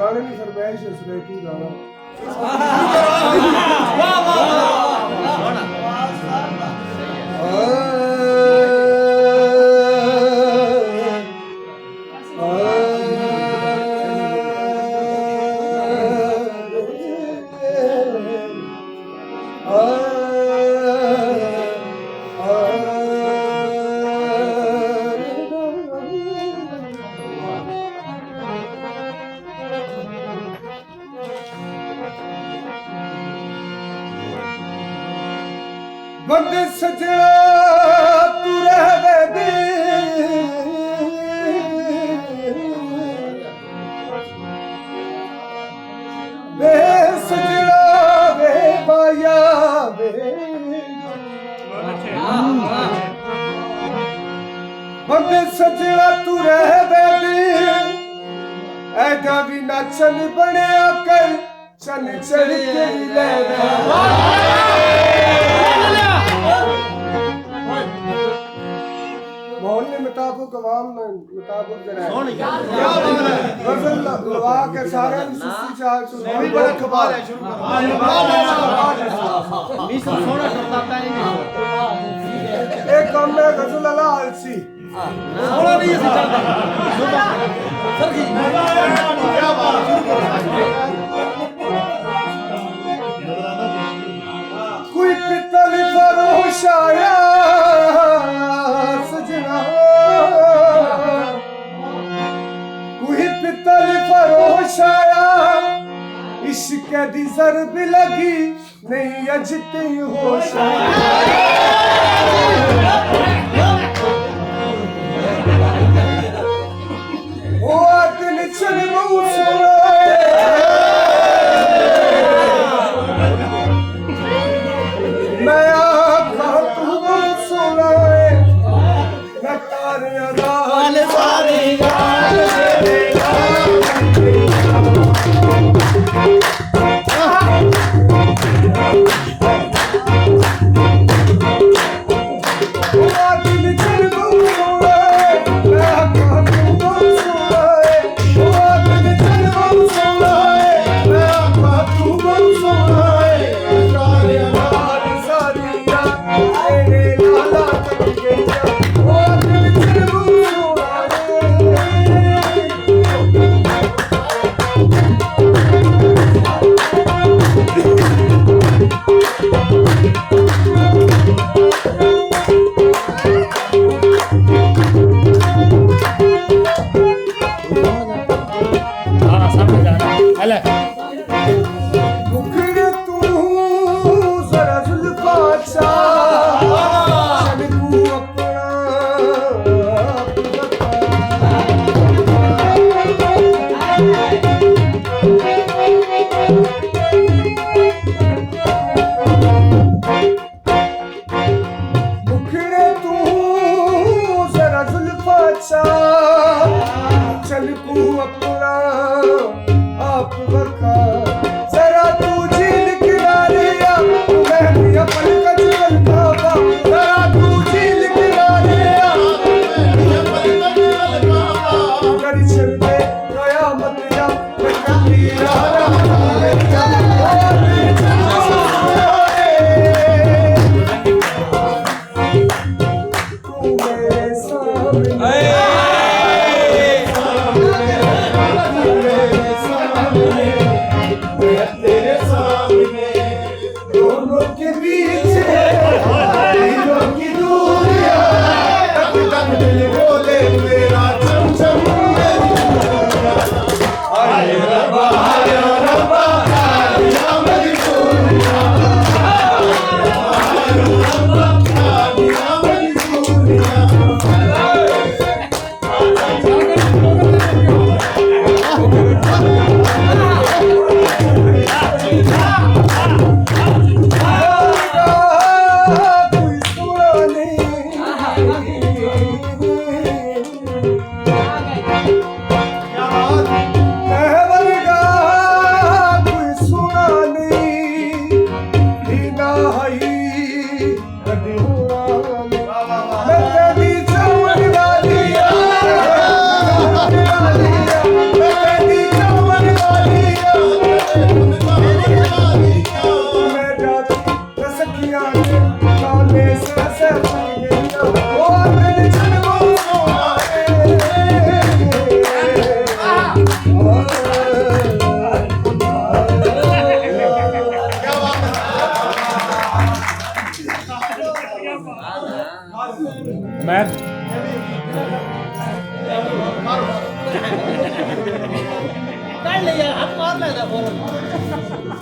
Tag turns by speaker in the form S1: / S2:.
S1: गाने की फरमाइश है सुबह की गाना
S2: वाह वाह
S1: बंदे सजना तू रहवे दे वे सजना वे बाया वे बंदे सजना तू रहवे दे ऐदा भी ना चन बनया कर चन चढ़ के ले मोहल्ले मुताबिक अवाम में मुताबिक गजल लगा के सारे सुस्ती चाल सुनी बड़ा कमाल है शुरू
S2: मिशन सोना करता है
S1: एक कम में गजल लगा अलसी
S2: सोना नहीं है चलता सर की क्या बात
S1: कोई पितल फरोश आया सजना कोई पितल फरोश आया इश्क दी ज़रब लगी नहीं अजते होश ओ दिल चल मुसला मैं आखा तू सोना है मैं तारे गाल सारे गाल तेरे
S3: ਮੈਂ
S2: ਕੱਢ ਲੈ ਯਾਰ ਹੱਥ ਮਾਰ ਲੈ ਦਾ ਫੋਨ